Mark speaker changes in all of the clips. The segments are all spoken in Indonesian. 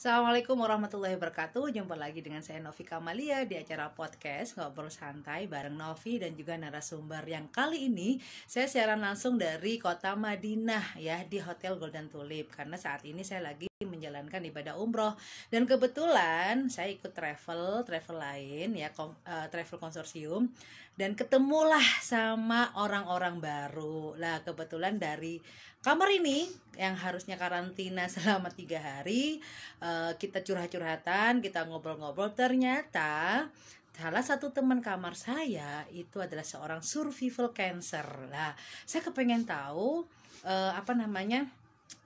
Speaker 1: Assalamualaikum warahmatullahi wabarakatuh. Jumpa lagi dengan saya Novi Kamalia di acara podcast Ngobrol Santai bareng Novi dan juga narasumber yang kali ini saya siaran langsung dari kota Madinah ya, di Hotel Golden Tulip, karena saat ini saya lagi menjalankan ibadah umroh dan kebetulan saya ikut travel lain ya, travel konsorsium, dan ketemulah sama orang-orang baru. Lah kebetulan dari kamar ini yang harusnya karantina selama 3 hari, kita curhat-curhatan, kita ngobrol-ngobrol, ternyata salah satu teman kamar saya itu adalah seorang survival cancer. Lah, saya kepengen tahu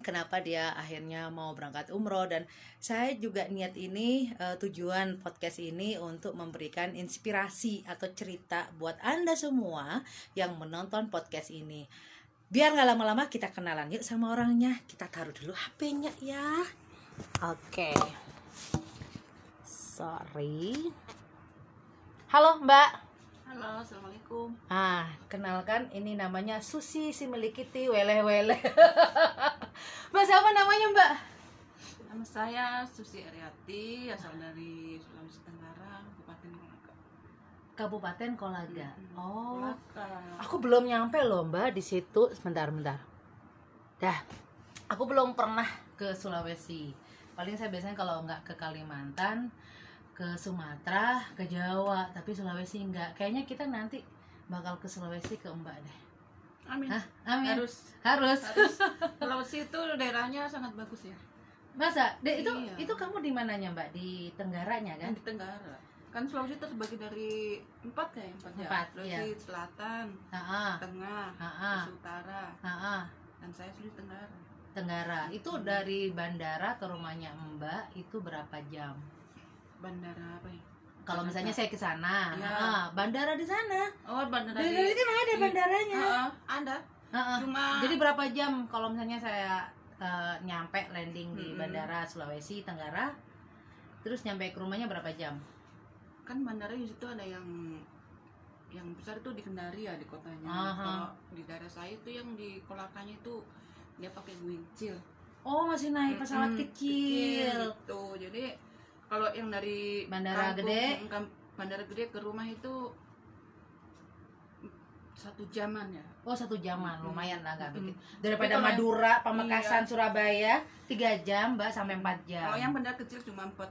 Speaker 1: kenapa dia akhirnya mau berangkat umroh, dan saya juga niat ini, tujuan podcast ini untuk memberikan inspirasi atau cerita buat Anda semua yang menonton podcast ini. Biar nggak lama-lama kita kenalan yuk sama orangnya. Kita taruh dulu HP-nya ya. Oke. Sorry. Halo Mbak.
Speaker 2: Halo, assalamualaikum.
Speaker 1: Kenalkan, ini namanya Susi si Melikiti Weleh-weleh. Mbak, siapa namanya Mbak?
Speaker 2: Nama saya Susi Ariati, asal dari Sulawesi Tenggara, Kabupaten Kolaka.
Speaker 1: Kabupaten Kolaga. Oh,
Speaker 2: Kolaka.
Speaker 1: aku belum nyampe loh Mbak di situ. Sebentar. Dah, aku belum pernah ke Sulawesi. Paling saya biasanya kalau nggak ke Kalimantan, ke Sumatera, ke Jawa, tapi Sulawesi enggak. Kayaknya kita nanti bakal ke Sulawesi, ke Mbak deh.
Speaker 2: Amin.
Speaker 1: Amin.
Speaker 2: Harus. Sulawesi itu daerahnya sangat bagus ya.
Speaker 1: Masa? Itu
Speaker 2: Iya.
Speaker 1: itu kamu di mananya Mbak? Di Tenggaranya kan?
Speaker 2: Di Tenggara. Kan Sulawesi itu terbagi dari 4 ya, 4 ya.
Speaker 1: Empat,
Speaker 2: Sulawesi
Speaker 1: iya.
Speaker 2: Selatan, Tengah, Sulawesi Utara, dan saya di Tenggara.
Speaker 1: Tenggara. Itu dari bandara ke rumahnya Mbak itu berapa jam?
Speaker 2: Bandara apa ya?
Speaker 1: Kalau misalnya saya ke sana,
Speaker 2: Ya.
Speaker 1: bandara di sana.
Speaker 2: Oh, bandara
Speaker 1: Dari kan ada bandaranya.
Speaker 2: Ada. Cuma
Speaker 1: Jadi berapa jam kalau misalnya saya nyampe landing di bandara Sulawesi Tenggara, terus nyampe ke rumahnya berapa jam?
Speaker 2: kan bandara di situ ada yang besar itu di Kendari ya, di kotanya. Kalau di daerah saya itu yang di Kolakanya itu dia pakai wincil.
Speaker 1: Oh, masih naik pesawat kecil.
Speaker 2: Gitu. Jadi kalau yang dari
Speaker 1: bandara
Speaker 2: bandara gede ke rumah itu 1 jaman ya.
Speaker 1: Oh, 1 jaman, lumayan lah, nggak bikin. Daripada
Speaker 2: Tapi
Speaker 1: Madura, Pamekasan,
Speaker 2: iya.
Speaker 1: Surabaya 3 jam Mbak, sampai 4 jam.
Speaker 2: Kalau yang bandara kecil cuma 2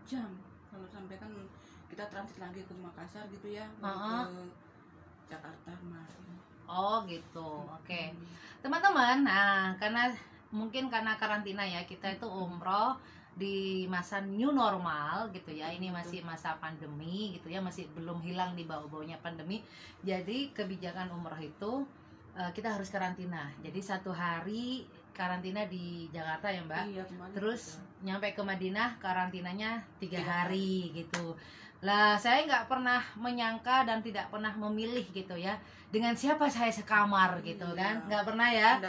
Speaker 2: jam. Kalau sampai kan kita transit lagi ke Makassar gitu ya, ke Jakarta kemarin.
Speaker 1: Oh gitu, oke. Teman-teman, karena karantina ya, kita itu umroh di masa new normal gitu ya. Ini masih masa pandemi gitu ya, masih belum hilang di bau-baunya pandemi. Jadi kebijakan umroh itu kita harus karantina. Jadi 1 hari karantina di Jakarta ya Mbak.
Speaker 2: Iya,
Speaker 1: terus nyampe ke Madinah karantinanya 3 hari gitu. Lah saya nggak pernah menyangka dan tidak pernah memilih gitu ya, dengan siapa saya sekamar gitu kan, nggak pernah ya.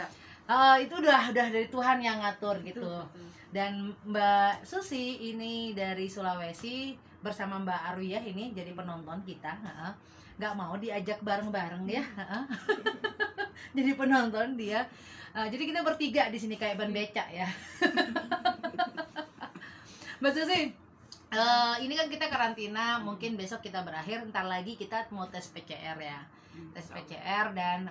Speaker 1: Itu udah dari Tuhan yang ngatur gitu.
Speaker 2: Betul.
Speaker 1: Dan Mbak Susi ini dari Sulawesi bersama Mbak Arwiyah ini jadi penonton kita, nggak mau diajak bareng-bareng ya. Jadi penonton dia. Jadi kita bertiga di sini kayak ban becak ya. Mbak Susi, ini kan kita karantina, mungkin besok kita berakhir, ntar lagi kita mau tes PCR ya. Tes PCR dan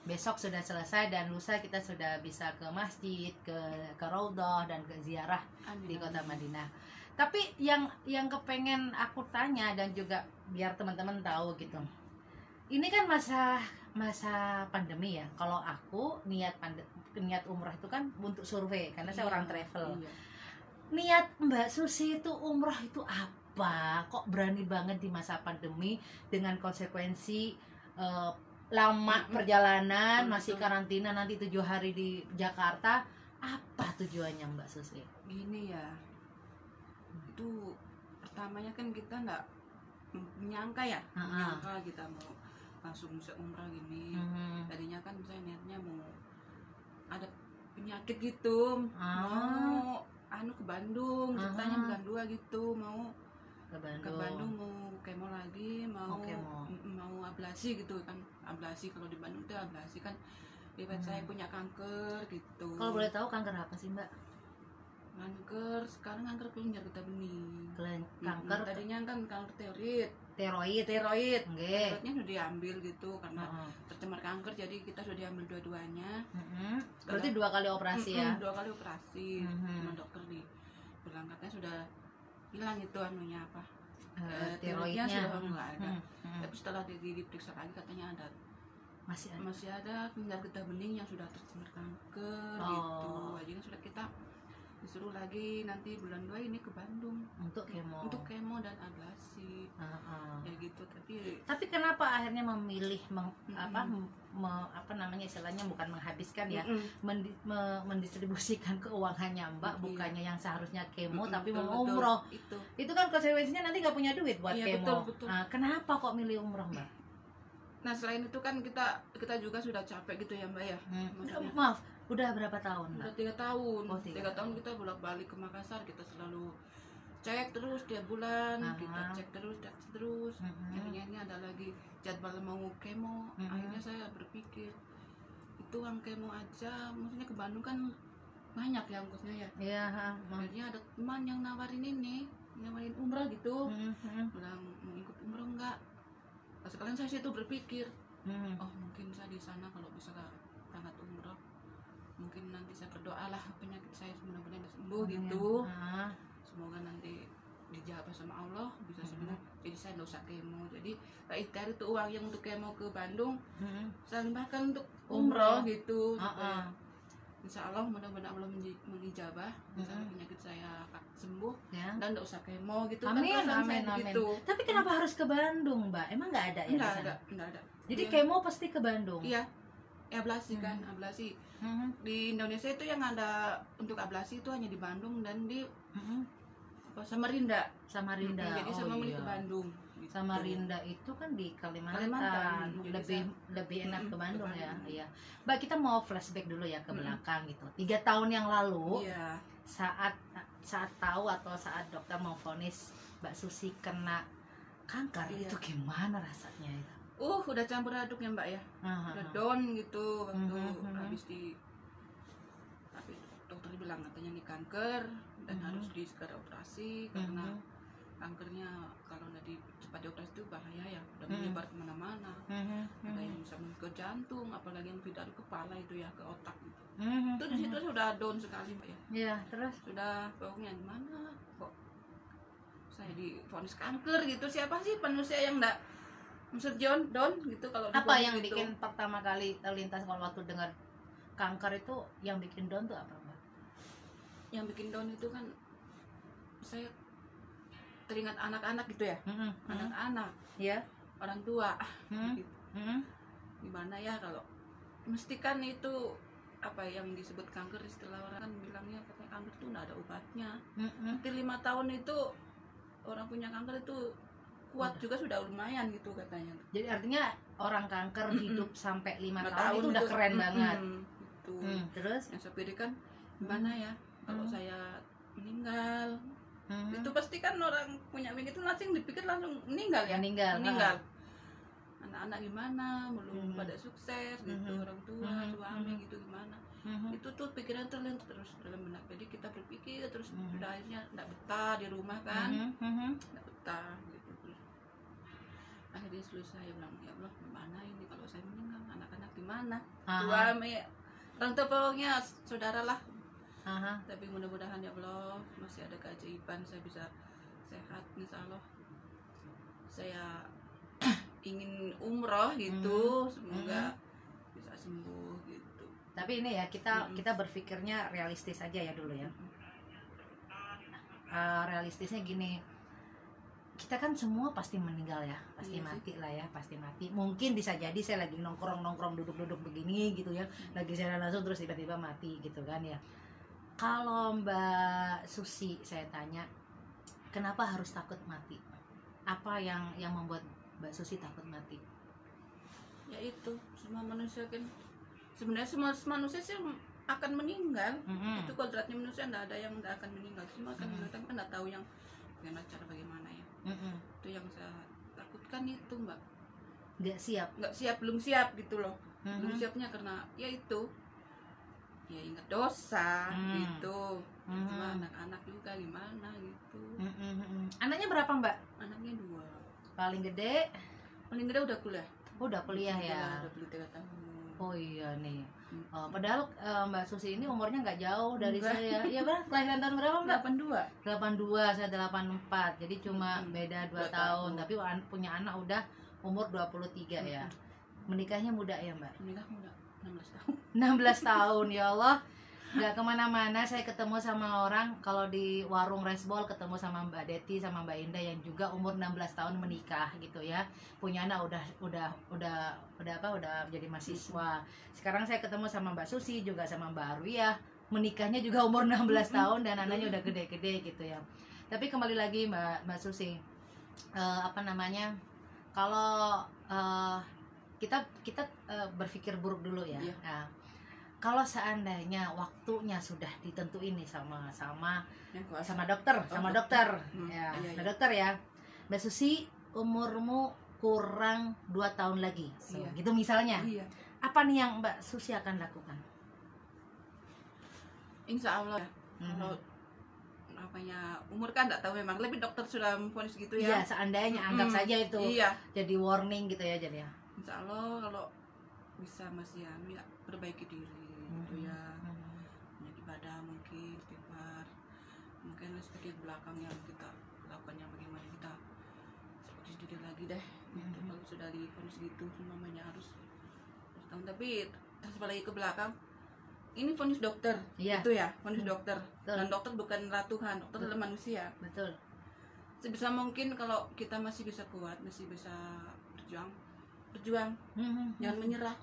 Speaker 1: besok sudah selesai dan lusa kita sudah bisa ke masjid, ke Raudhah dan ke ziarah di kota Madinah. Tapi yang kepengen aku tanya dan juga biar teman-teman tahu gitu. Ini kan masa pandemi ya. Kalau aku niat umrah itu kan untuk survei karena saya orang travel.
Speaker 2: Iya.
Speaker 1: Niat Mbak Susi itu umrah itu apa? Kok berani banget di masa pandemi dengan konsekuensi lama perjalanan, masih karantina nanti 7 hari di Jakarta. Apa tujuannya Mbak Susi?
Speaker 2: Gini ya, itu pertamanya kan kita nggak menyangka ya, menyangka kita mau langsung bisa umrah gini. Tadinya kan saya niatnya mau ada penyakit gitu, mau ke Bandung, ceritanya bulan 2 gitu, mau ke Bandung mau kemo lagi, mau ablasi gitu kan. Ablasi kalau di Bandung itu ablasi kan riwayat saya punya kanker gitu.
Speaker 1: Kalau boleh tahu kanker apa sih Mbak?
Speaker 2: Kanker, sekarang kanker kelenjar getah bening.
Speaker 1: Kanker
Speaker 2: tadinya kan kanker tiroid.
Speaker 1: Tiroid. Nggih.
Speaker 2: Tiroidnya sudah diambil gitu karena tercemar kanker, jadi kita sudah diambil dua-duanya.
Speaker 1: Berarti 2 kali operasi ya?
Speaker 2: 2 kali operasi. Sama dokter bilang katanya sudah hilang itu anunya apa? Tiroidnya sudah enggak ada. Tapi setelah diperiksa lagi katanya ada. Masih ada kelenjar getah bening yang sudah tercemar kanker gitu. Jadi sudah kita disuruh lagi nanti bulan 2 ini ke Bandung
Speaker 1: untuk
Speaker 2: kemo dan ablasi. Ya gitu. Tapi
Speaker 1: kenapa akhirnya memilih apa namanya istilahnya, bukan menghabiskan ya, mendistribusikan keuangannya Mbak, bukannya yang seharusnya kemo tapi mau umroh. Itu kan konsekuensinya nanti nggak punya duit buat kemo.
Speaker 2: Betul.
Speaker 1: Kenapa kok milih umroh Mbak?
Speaker 2: Nah selain itu kan kita juga sudah capek gitu ya Mbak ya.
Speaker 1: Maaf, udah berapa tahun Mbak?
Speaker 2: Udah 3 tahun.
Speaker 1: 3
Speaker 2: tahun kita bolak-balik ke Makassar, kita selalu cek terus tiap bulan, kita cek terus. Akhirnya ini ada lagi jadwal mau kemo. Akhirnya saya berpikir itu uang kemo aja, maksudnya ke Bandung kan banyak ya ongkosnya ya.
Speaker 1: Iya.
Speaker 2: Akhirnya ada teman yang nawarin umrah gitu. Bilang mau ikut umrah enggak? Sekalian saya situ berpikir, oh mungkin saya di sana kalau bisa berangkat umrah, mungkin nanti saya berdoa lah penyakit saya benar-benar sembuh gitu. Semoga nanti dijawab sama Allah bisa sembuh. Jadi saya nggak usah kemo. Jadi Pak Ikhtiar itu uang yang untuk kemo ke Bandung, saya limpahkan untuk umroh gitu. Insya Allah mudah-mudahan Allah mengijabah, misalnya penyakit saya sembuh dan nggak usah kemo gitu.
Speaker 1: Amin. Gitu. Tapi kenapa harus ke Bandung Mbak? Emang nggak ada ya?
Speaker 2: Nggak ada.
Speaker 1: Jadi kemo pasti ke Bandung.
Speaker 2: Iya. Ablasi kan, ablasi. Di Indonesia itu yang ada untuk ablasi itu hanya di Bandung dan di Samarinda. Jadi saya memilih ke Bandung. Gitu.
Speaker 1: Samarinda itu kan di Kalimantan. Lebih enak ke Bandung ya. Iya. Mbak, kita mau flashback dulu ya ke belakang gitu. 3 tahun yang lalu, saat tahu atau saat dokter memvonis Mbak Susi kena kanker, itu gimana rasanya itu?
Speaker 2: Udah campur aduk ya Mbak ya. Udah down gitu waktu habis tapi dokter bilang katanya ini kanker dan harus segera operasi karena kankernya kalau nggak cepat dioperasi itu bahaya ya, udah menyebar kemana-mana. Ada yang bisa ke jantung, apalagi yang dari kepala itu ya ke otak gitu. Itu di situ sudah down sekali Mbak ya.
Speaker 1: Iya, terus
Speaker 2: sudah pokoknya gimana kok saya divonis kanker gitu. Siapa sih manusia yang enggak maksud down gitu kalau
Speaker 1: apa yang gitu bikin pertama kali terlintas kalau waktu dengar kanker itu, yang bikin down tuh apa Mbak?
Speaker 2: Yang bikin down itu kan saya teringat anak-anak gitu ya. Anak-anak ya, orang tua gitu. Gimana ya kalau mesti kan itu apa yang disebut kanker, istilah orang kan bilangnya katanya kanker itu nggak ada obatnya. Nanti 5 tahun itu orang punya kanker itu kuat juga sudah lumayan gitu katanya.
Speaker 1: Jadi artinya orang kanker hidup sampai 5 tahun itu udah keren banget.
Speaker 2: Gitu.
Speaker 1: Terus
Speaker 2: yang saya pikirkan gimana ya kalau saya meninggal. Itu pasti kan orang punya begitu langsung dipikir langsung meninggal ya. Meninggal. Anak-anak gimana, belum pada sukses gitu, orang tua, suami gitu gimana. Itu tuh pikiran terlintas terus dalam benak. Jadi kita berpikir terus sudah akhirnya enggak betah di rumah kan. Enggak betah gitu. Terus akhirnya saya bilang, ya Allah gimana ini kalau saya meninggal, anak-anak gimana, suami, orang tua pokoknya saudara lah. Tapi mudah-mudahan ya Allah masih ada keajaiban saya bisa sehat, insya Allah. Saya ingin umroh gitu, semoga bisa sembuh gitu.
Speaker 1: Tapi ini ya kita berpikirnya realistis aja ya dulu ya. Realistisnya gini, kita kan semua pasti meninggal ya, pasti mati lah ya, pasti mati. Mungkin bisa jadi saya lagi nongkrong duduk begini gitu ya, lagi saya langsung terus tiba-tiba mati gitu kan ya. Kalau Mbak Susi saya tanya, kenapa harus takut mati? Apa yang membuat Mbak Susi takut mati?
Speaker 2: Ya itu, semua manusia kan sebenarnya semua manusia sih akan meninggal. Itu kodratnya manusia, tidak ada yang tidak akan meninggal, semua akan meninggal. Tapi kan tidak tahu yang bagaimana ya. Itu yang saya takutkan itu Mbak.
Speaker 1: Nggak siap,
Speaker 2: belum siap gitu loh. belum siapnya karena ya itu ya ingat dosa gitu. Cuma anak-anak juga gimana gitu.
Speaker 1: Anaknya berapa Mbak?
Speaker 2: Anaknya 2.
Speaker 1: Paling gede
Speaker 2: udah kuliah.
Speaker 1: Udah kuliah ya.
Speaker 2: Udah kuliah 3 tahun.
Speaker 1: Oh iya nih. Padahal Mbak Susi ini umurnya nggak jauh dari saya. Iya Mbak, kelahiran tahun berapa Mbak? 82, saya 84. Jadi cuma beda 2 tahun. Tapi punya anak udah umur 23 ya. Menikahnya muda ya Mbak?
Speaker 2: Menikah muda, 16 tahun.
Speaker 1: 16 tahun ya Allah. Nggak kemana-mana, saya ketemu sama orang kalau di warung resbol ketemu sama Mbak Deti sama Mbak Indah yang juga umur 16 tahun menikah gitu ya, punya anak udah jadi mahasiswa. Sekarang saya ketemu sama Mbak Susi juga sama Mbak Arwiyah, menikahnya juga umur 16 tahun dan anaknya udah gede-gede gitu ya. Tapi kembali lagi Mbak Susi, kalau kita berpikir buruk dulu ya. Nah, kalau seandainya waktunya sudah ditentuin nih sama dokter, ya, dokter ya, Mbak Susi umurmu kurang 2 tahun lagi, gitu misalnya, apa nih yang Mbak Susi akan lakukan?
Speaker 2: Insya Allah, kalau umur kan nggak tahu memang, lebih dokter sudah memvonis gitu ya.
Speaker 1: Iya, seandainya anggap saja itu jadi warning gitu ya, jadi ya.
Speaker 2: Insya Allah kalau bisa masih ya perbaiki diri. Gitu ya, banyak ibadah mungkin, istighfar, mungkin sebagai belakang yang kita lakukan yang bagaimana kita seperti diri lagi deh. Gitu. Kalau sudah divonis gitu, semuanya harus tahun. Tapi lagi ke belakang, ini vonis dokter, itu ya, vonis dokter. Dan dokter bukanlah Tuhan, dokter adalah manusia.
Speaker 1: Betul.
Speaker 2: Sebisa mungkin kalau kita masih bisa kuat, masih bisa berjuang, jangan menyerah.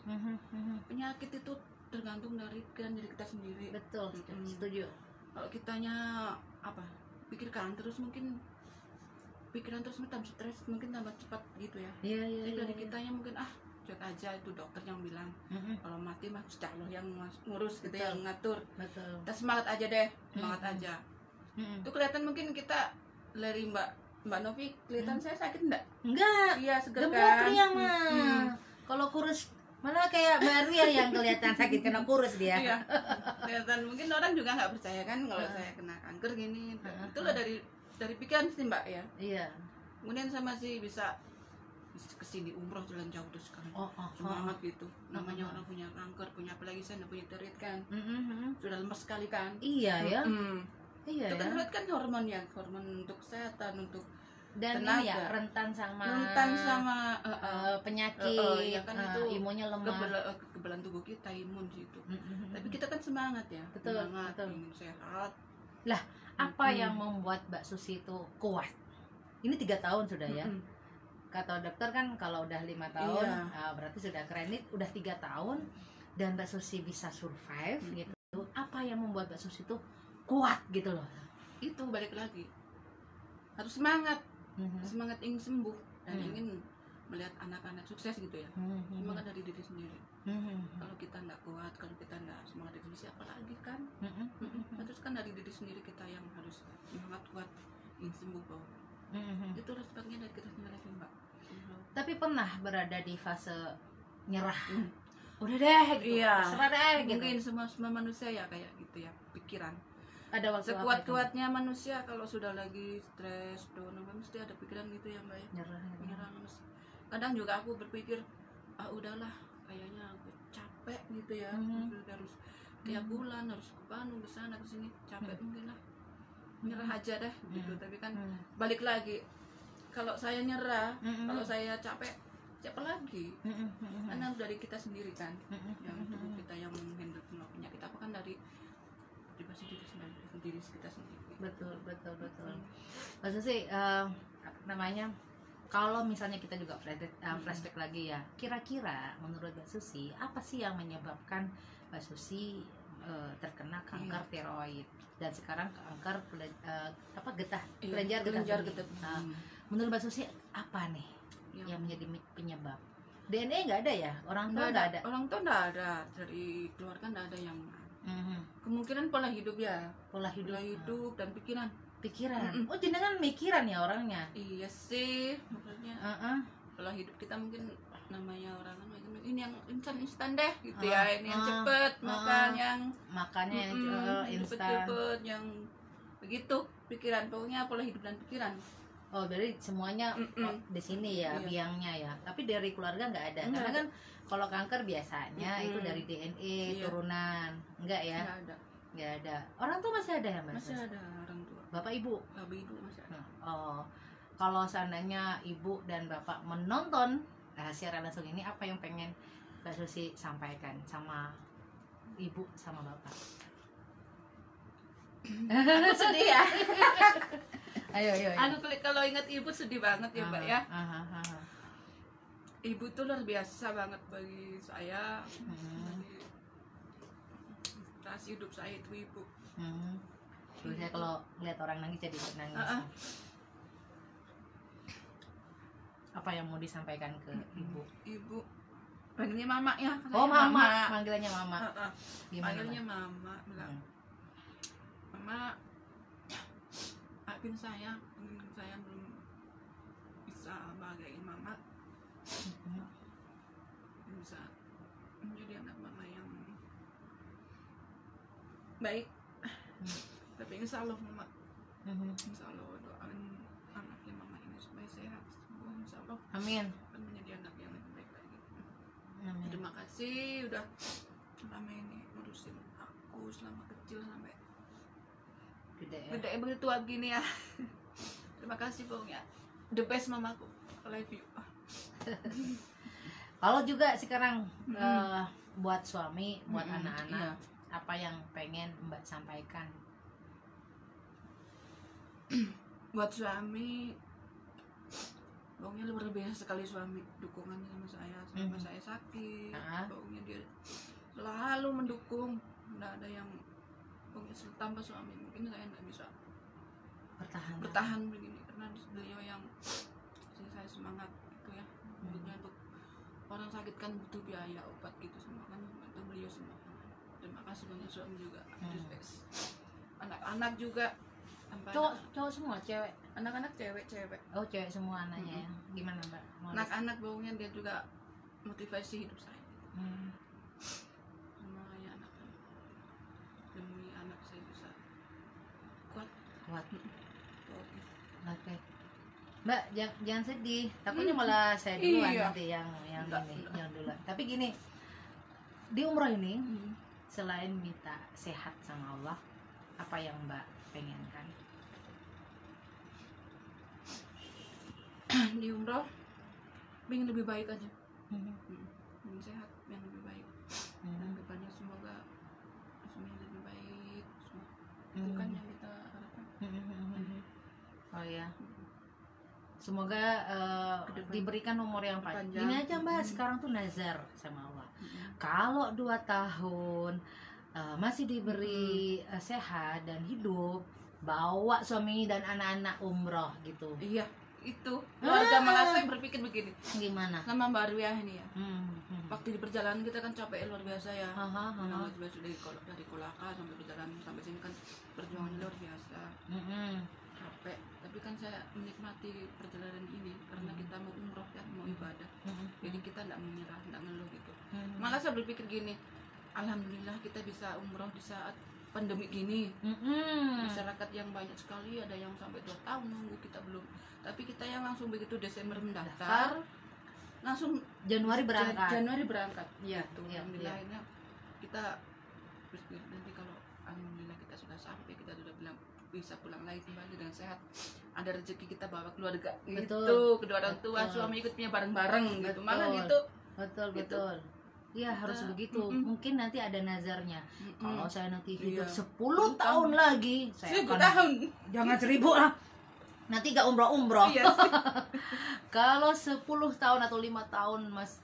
Speaker 2: Penyakit itu tergantung dari pikiran diri kita sendiri.
Speaker 1: Betul, setuju.
Speaker 2: Kalau kitanya pikiran terus mungkin tambah stres, mungkin tambah cepat gitu ya. Jadi dari kitanya mungkin cuek aja, itu dokter yang bilang kalau mati mah Gusti Allah yang ngurus gitu, yang ngatur.
Speaker 1: Betul.
Speaker 2: Kita semangat aja deh, semangat aja. Itu kelihatan mungkin kita dari Mbak Novi kelihatan saya sakit enggak?
Speaker 1: Enggak.
Speaker 2: Iya, seger
Speaker 1: kan. Kalau kurus malah kayak Mbak Ria yang kelihatan sakit karena kurus dia.
Speaker 2: Iya. Kelihatan mungkin orang juga nggak percaya kan kalau saya kena kanker gini. Itulah dari pikiran sih Mbak ya.
Speaker 1: Iya.
Speaker 2: Kemudian saya masih bisa kesini umroh jalan jauh terus sekarang. Semangat gitu. Namanya orang punya kanker, punya apalagi saya punya tiroid kan. Sudah lemas sekali kan.
Speaker 1: Iya ya. Iya.
Speaker 2: Itu kan tiroid kan hormon untuk kesehatan, untuk
Speaker 1: dan
Speaker 2: tenaga.
Speaker 1: Ini ya rentan sama penyakit,
Speaker 2: ya kan itu
Speaker 1: imunnya lemah,
Speaker 2: kekebalan tubuh kita, imun gitu. Tapi kita kan semangat ya, semangat ingin sehat.
Speaker 1: Lah, apa yang membuat Mbak Susi itu kuat? Ini 3 tahun sudah ya. Kata dokter kan kalau udah 5 tahun, berarti sudah keren. Ini udah 3 tahun dan Mbak Susi bisa survive gitu. Apa yang membuat Mbak Susi itu kuat gitu loh?
Speaker 2: Itu balik lagi harus semangat. Semangat ingin sembuh dan ingin melihat anak-anak sukses gitu ya. Semangat dari diri sendiri. Kalau kita nggak kuat, kalau kita nggak semangat dari diri, siapa lagi kan? Terus kan dari diri sendiri kita yang harus semangat kuat ingin sembuh kok. Itu respectnya dari kita sendiri lagi Mbak.
Speaker 1: Tapi pernah berada di fase nyerah? Udah deh, gitu. Serah deh.
Speaker 2: Mungkin semua manusia ya kayak gitu ya, pikiran.
Speaker 1: Ada waktu
Speaker 2: sekuat-kuatnya manusia kalau sudah lagi stres, down, mesti ada pikiran gitu ya Mbak ya. Menyerah. Kadang juga aku berpikir udahlah, kayaknya aku capek gitu ya. Harus tiap bulan harus ke sana ke sini, capek mungkin lah. Menyerah aja deh gitu. Tapi kan balik lagi, kalau saya nyerah, kalau saya capek, siapa lagi? Karena dari kita sendiri kan, yang tubuh kita yang menghandle semua penyakit apa kan dari diri kita sendiri.
Speaker 1: Betul. Maksudnya sih kalau misalnya kita juga flashback lagi ya, kira-kira menurut Mbak Susi apa sih yang menyebabkan Mbak Susi terkena kanker tiroid dan sekarang kanker kelenjar getah. Menurut Mbak Susi apa nih yang menjadi penyebab? DNA nggak ada ya? Orang tua nggak ada?
Speaker 2: Orang tua nggak ada, dari keluarga nggak ada yang kemungkinan pola hidup dan pikiran.
Speaker 1: Oh, jenengan mikiran ya orangnya?
Speaker 2: Iya sih, maksudnya pola hidup kita mungkin namanya orang kan mungkin ini yang instan deh gitu ya, ini yang cepet makan, yang
Speaker 1: makannya yang instan,
Speaker 2: cepet yang begitu pikiran, pokoknya pola hidup dan pikiran.
Speaker 1: Oh, dari semuanya di sini ya, biangnya ya. Tapi dari keluarga nggak ada. Karena kan kalau kanker biasanya itu dari DNA turunan. Enggak ya? Nggak ada. Orang tua masih ada ya, Mbak?
Speaker 2: Masih ada orang tua.
Speaker 1: Bapak Ibu?
Speaker 2: Bapak Ibu masih ada.
Speaker 1: Oh. Kalau seandainya Ibu dan Bapak menonton siaran langsung ini, apa yang pengen Mbak Susi sampaikan sama Ibu sama Bapak?
Speaker 2: Sedih ya.
Speaker 1: Ayo.
Speaker 2: Kalau ingat ibu sedih banget ya, Mbak ya. Ibu tuh luar biasa banget bagi saya. Bagi inspirasi hidup saya itu ibu.
Speaker 1: Saya kalau lihat orang nangis jadi nangis. Apa yang mau disampaikan ke ibu?
Speaker 2: Ibu panggilnya mama ya.
Speaker 1: Oh, mama. Panggilannya mama.
Speaker 2: Panggilnya mama. Bilang, mama, maafin saya belum bisa bahagiain mama, bisa menjadi anak mama yang baik. Tapi insya Allah mama, insya Allah doain anaknya mama ini supaya sehat semua, insya Allah.
Speaker 1: Amin.
Speaker 2: Akan menjadi anak yang lebih baik lagi.
Speaker 1: Amin.
Speaker 2: Terima kasih udah selama ini ngurusin aku selama kecil sampai gede begitu tua begini ya. Terima kasih pokoknya, the best mamaku, I love you.
Speaker 1: Kalau juga sekarang buat suami, buat anak-anak, apa yang pengen Mbak sampaikan?
Speaker 2: Buat suami, pokoknya luar biasa sekali suami, dukungannya sama saya selama saya sakit. Pokoknya dia selalu mendukung, nggak ada yang pokoknya tanpa suami mungkin saya nggak bisa bertahan begini, karena beliau yang saya semangat itu ya. Maksudnya untuk orang sakit kan butuh biaya obat gitu semua kan, itu beliau semua. Terima kasih banyak suami juga. Anak-anak juga,
Speaker 1: cowok semua, cewek?
Speaker 2: Anak-anak cewek.
Speaker 1: Oh, cewek semua anaknya ya. Gimana, Mbak?
Speaker 2: Anak-anak baunya dia juga motivasi hidup saya. Semuanya anak-anak, demi anak saya bisa kuat.
Speaker 1: Oke. Mbak, jangan sedih. Takutnya malah saya duluan nanti yang duluan. Tapi gini, di umroh ini selain minta sehat sama Allah, apa yang Mbak pengenkan?
Speaker 2: Di umroh pengen lebih baik aja. Pengen sehat, yang lebih baik. Dan depannya semoga semuanya lebih baik. Itu kan yang kita harapkan.
Speaker 1: Oh ya. Semoga diberikan umur yang panjang. Gini aja, Mbak, sekarang tuh nazar sama Allah. Kalau 2 tahun masih diberi sehat dan hidup, bawa suami dan anak-anak umroh gitu.
Speaker 2: Iya, itu. Keluarga malah saya berpikir begini.
Speaker 1: Gimana?
Speaker 2: Sama Mbak Arwiyah ini ya. Waktu di perjalanan kita kan capek luar biasa ya. Sudah dari Kolaka sampai perjalanan sampai sini kan perjuangannya luar biasa. Capek, tapi kan saya menikmati perjalanan ini karena kita mau umroh kan, mau ibadah. Jadi kita tidak menyerah, tidak ngeluh gitu. Malah saya berpikir gini, alhamdulillah kita bisa umroh di saat pandemi gini. Masyarakat yang banyak sekali, ada yang sampai 2 tahun nunggu, kita belum. Tapi kita yang langsung begitu Desember mendaftar, langsung
Speaker 1: Januari berangkat.
Speaker 2: Iya, alhamdulillah. Akhirnya kita berpikir nanti kalau alhamdulillah kita sudah sampai, kita sudah bilang bisa pulang lagi kembali dengan sehat, ada rezeki kita bawa keluarga. Gitu, kedua orang tua, suami ikutnya bareng-bareng gitu. Malah gitu.
Speaker 1: Betul. Iya, harus begitu. Mungkin nanti ada nazarnya. Kalau saya nanti hidup 10 tahun lagi, saya
Speaker 2: 1000 tahun.
Speaker 1: Jangan 1000 lah. Nanti gak umroh.
Speaker 2: Iya.
Speaker 1: Kalau 10 tahun atau 5 tahun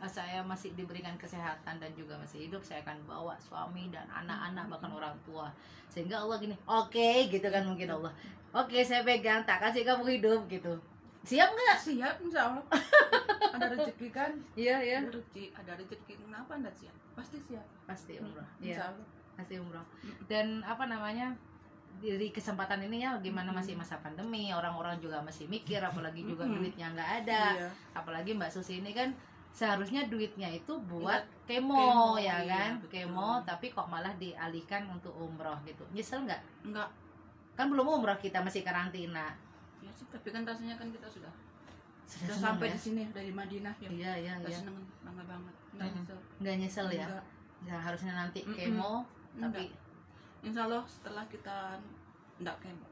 Speaker 1: saya masih diberikan kesehatan dan juga masih hidup, saya akan bawa suami dan anak-anak, bahkan orang tua. Sehingga Allah gini, oke, gitu kan mungkin Allah. Oke, saya pegang, tak kasih kamu hidup gitu. Siap nggak?
Speaker 2: Siap, insya Allah. Ada rezeki kan?
Speaker 1: Iya.
Speaker 2: Ada rezeki, kenapa enggak siap? Pasti siap.
Speaker 1: Pasti umroh.
Speaker 2: Insya Allah.
Speaker 1: Pasti umroh. Dan apa namanya, dari kesempatan ini ya, gimana masih masa pandemi, orang-orang juga masih mikir, apalagi juga duitnya nggak ada. Apalagi Mbak Susi ini kan seharusnya duitnya itu buat
Speaker 2: kemo,
Speaker 1: ya kan,
Speaker 2: iya,
Speaker 1: kemo, tapi kok malah dialihkan untuk umroh gitu. Nyesel nggak?
Speaker 2: Enggak.
Speaker 1: Kan belum umroh, kita masih karantina.
Speaker 2: Ya sih, tapi kan rasanya kan kita sudah
Speaker 1: Sudah
Speaker 2: sampai
Speaker 1: ya?
Speaker 2: di sini dari Madinah ya.
Speaker 1: Iya.
Speaker 2: Seneng, bangga banget. Enggak nyesel.
Speaker 1: Nggak nyesel ya?
Speaker 2: Enggak.
Speaker 1: Ya harusnya nanti kemo, tapi
Speaker 2: Insya Allah setelah kita enggak kemo.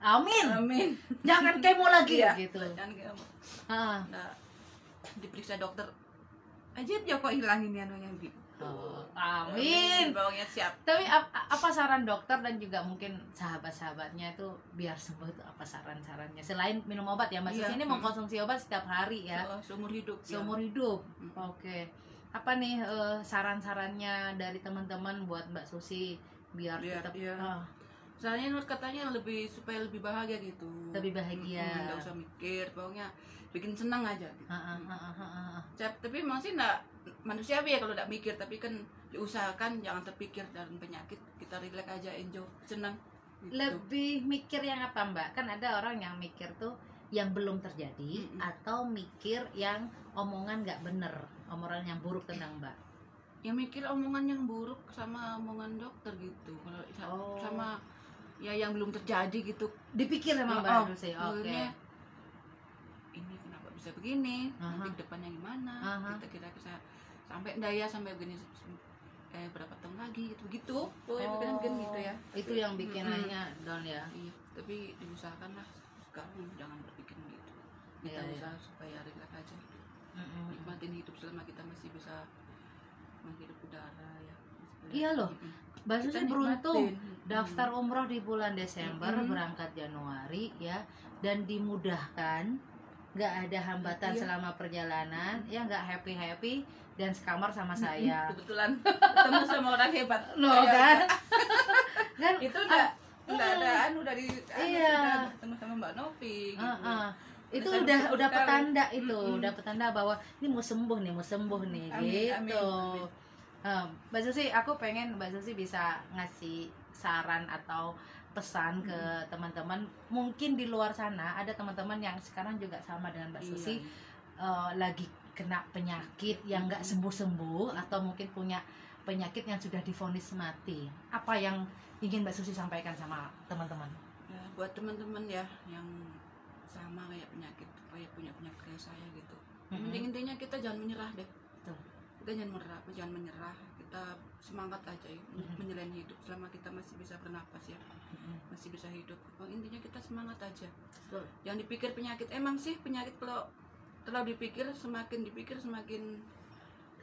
Speaker 1: amin. Jangan kemo lagi
Speaker 2: Iya,
Speaker 1: gitu.
Speaker 2: jangan kemo.
Speaker 1: Ah.
Speaker 2: Nah, diperiksa dokter aja dia kok hilangin anunya gitu.
Speaker 1: Oh, amin.
Speaker 2: Bawangnya siap.
Speaker 1: Tapi apa saran dokter dan juga mungkin sahabat-sahabatnya itu biar sembuh itu apa saran-sarannya selain minum obat ya Mbak Susi? Ini mengkonsumsi obat setiap hari ya,
Speaker 2: seumur hidup.
Speaker 1: seumur hidup. Oke. Apa nih saran-sarannya dari teman-teman buat Mbak Susi biar tetap
Speaker 2: Soalnya menurut katanya supaya lebih bahagia gitu.
Speaker 1: Lebih bahagia.
Speaker 2: Nggak usah mikir, pokoknya bikin senang aja gitu. Tapi emang sih enggak manusiawi ya kalau enggak mikir, tapi kan diusahakan jangan terpikir dalam penyakit, kita relax aja, enjoy, senang gitu.
Speaker 1: Lebih mikir yang apa Mbak? Kan ada orang yang mikir tuh yang belum terjadi atau mikir yang omongan nggak bener, omongan yang buruk tentang Mbak.
Speaker 2: Ya mikir omongan yang buruk sama omongan dokter gitu. Kalau sama ya yang belum terjadi gitu
Speaker 1: dipikir sama Mbak Susi. Oke.
Speaker 2: Ini kenapa bisa begini? Nanti depannya gimana? Kita kira sampai daya sampai begini berapa tahun lagi gitu. Bikin gitu ya.
Speaker 1: Itu yang bikin hanya down ya.
Speaker 2: Iya, tapi diusahakan lah sekarang jangan berpikir gitu. Kita usaha supaya relax aja. Nikmatin hidup selama kita masih bisa menghirup udara ya.
Speaker 1: Iya loh. Mbak Susi beruntung daftar umroh di bulan Desember, berangkat Januari ya, dan dimudahkan, nggak ada hambatan selama perjalanan, ya nggak happy dan sekamar sama saya.
Speaker 2: Kebetulan ketemu sama orang hebat.
Speaker 1: Loh kan? Kan
Speaker 2: itu udah ketemu sama Mbak Novi gitu.
Speaker 1: Itu udah petanda itu, udah petanda bahwa ini mau sembuh nih gitu. Mbak Susi, aku pengen Mbak Susi bisa ngasih saran atau pesan ke teman-teman, mungkin di luar sana ada teman-teman yang sekarang juga sama dengan Mbak Susi, lagi kena penyakit yang nggak sembuh-sembuh atau mungkin punya penyakit yang sudah divonis mati. Apa yang ingin Mbak Susi sampaikan sama teman-teman?
Speaker 2: Ya, buat teman-teman ya yang sama kayak punya penyakit kayak saya gitu. Intinya kita jangan menyerah deh. Kita jangan menyerah, kita semangat aja ya, menjalani hidup selama kita masih bisa bernapas ya, masih bisa hidup. Intinya kita semangat aja. Jangan dipikir penyakit. Emang sih penyakit kalau terlalu semakin dipikir semakin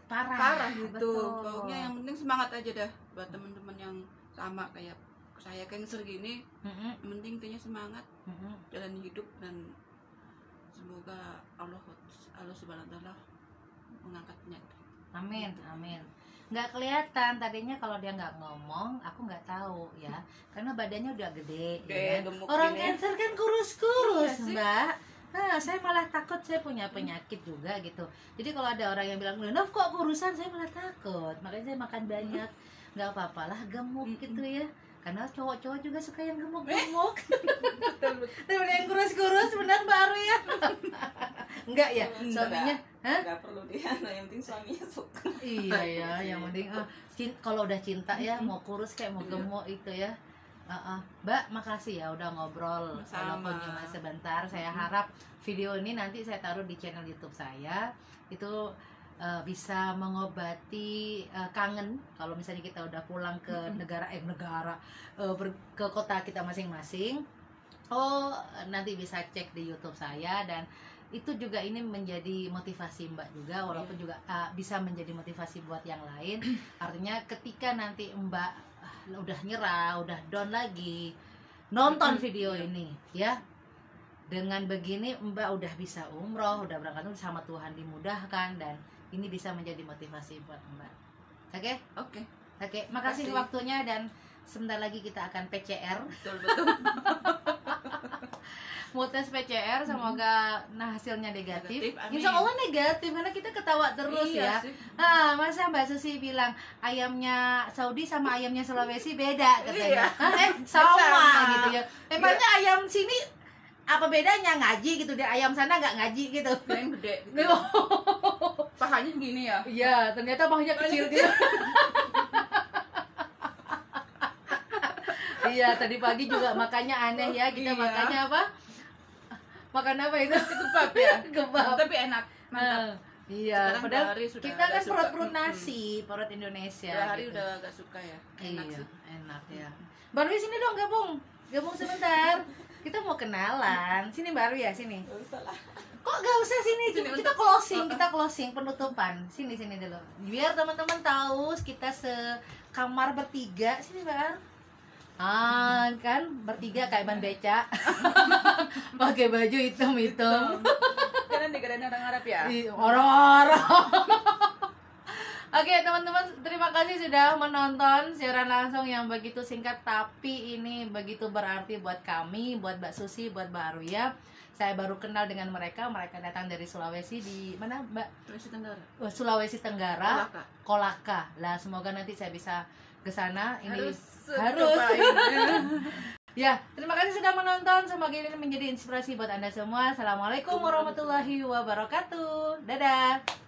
Speaker 2: parah gitu.
Speaker 1: Betul.
Speaker 2: Pokoknya yang penting semangat aja dah buat teman-teman yang sama kayak saya cancer gini. Yang penting intinya semangat, jalani hidup, dan semoga Allah Subhanahu wa taala mengangkat penyakit.
Speaker 1: Amin. Nggak kelihatan tadinya kalau dia nggak ngomong, aku nggak tahu ya, karena badannya udah gede ya. Orang cancer kan kurus-kurus Mbak. Nah, saya malah takut, saya punya penyakit juga gitu. Jadi kalau ada orang yang bilang, Nov kok kurusan, saya malah takut. Makanya saya makan banyak. Nggak apa-apalah gemuk gitu ya. Karena cowok-cowok juga suka yang gemuk-gemuk. Temen yang kurus-kurus benar baru ya. Enggak ya, suaminya
Speaker 2: Enggak perlu dia, yang penting suaminya suka.
Speaker 1: Iya ya, yang penting kalau udah cinta ya, mau kurus kayak mau gemuk itu ya. Mbak, makasih ya udah ngobrol walaupun cuma sebentar. Saya harap video ini nanti saya taruh di channel YouTube saya. Itu bisa mengobati kangen kalau misalnya kita udah pulang ke ke kota kita masing-masing. Nanti bisa cek di YouTube saya, dan itu juga ini menjadi motivasi Mbak juga, walaupun juga bisa menjadi motivasi buat yang lain. Artinya ketika nanti Mbak udah nyerah, udah down lagi, nonton video ini ya, dengan begini Mbak udah bisa umroh, udah berangkat sama Tuhan, dimudahkan, dan ini bisa menjadi motivasi buat Mbak. Oke, makasih waktunya, dan sebentar lagi kita akan PCR.
Speaker 2: Betul.
Speaker 1: Mau tes PCR, semoga hasilnya negatif.
Speaker 2: Amin.
Speaker 1: Insya Allah negatif, karena kita ketawa terus ya. Masa Mbak Susi bilang ayamnya Saudi sama ayamnya Sulawesi beda katanya. Sama gitu ya. Emangnya ayam sini apa bedanya? Ngaji gitu deh, ayam sana nggak ngaji gitu.
Speaker 2: Yang gede gitu. Pahanya gini ya?
Speaker 1: Iya, ternyata pahanya kecil gitu. Iya, tadi pagi juga makannya aneh ya. Kita makannya apa? Makan apa itu?
Speaker 2: Kebab ya?
Speaker 1: Kebab.
Speaker 2: Tapi enak, mantap.
Speaker 1: Iya,
Speaker 2: Sekarang
Speaker 1: padahal
Speaker 2: sudah
Speaker 1: kita kan
Speaker 2: suka.
Speaker 1: perut-perut nasi, perut Indonesia.
Speaker 2: Hari
Speaker 1: gitu.
Speaker 2: udah agak suka ya. Enak
Speaker 1: Iya,
Speaker 2: sih.
Speaker 1: enak ya. Baru di sini dong gabung. Gabung sebentar. Kita mau kenalan. Sini baru ya, sini. Kok gak usah sini? Kita closing penutupan. Sini dulu. Biar teman-teman tahu kita sekamar bertiga. Sini, Bang. Kan bertiga kayak ban beca. Pakai baju hitam-hitam.
Speaker 2: Karena digadain orang Arab ya?
Speaker 1: Orang-orang. Oke teman-teman, terima kasih sudah menonton siaran langsung yang begitu singkat tapi ini begitu berarti buat kami, buat Mbak Susi, buat Mbak Aruya. Saya baru kenal dengan mereka datang dari Sulawesi. Di mana Mbak? Sulawesi Tenggara. Kolaka. Lah semoga nanti saya bisa ke sana. Ini harus. Ya, terima kasih sudah menonton. Semoga ini menjadi inspirasi buat Anda semua. Assalamualaikum warahmatullahi wabarakatuh. Dadah.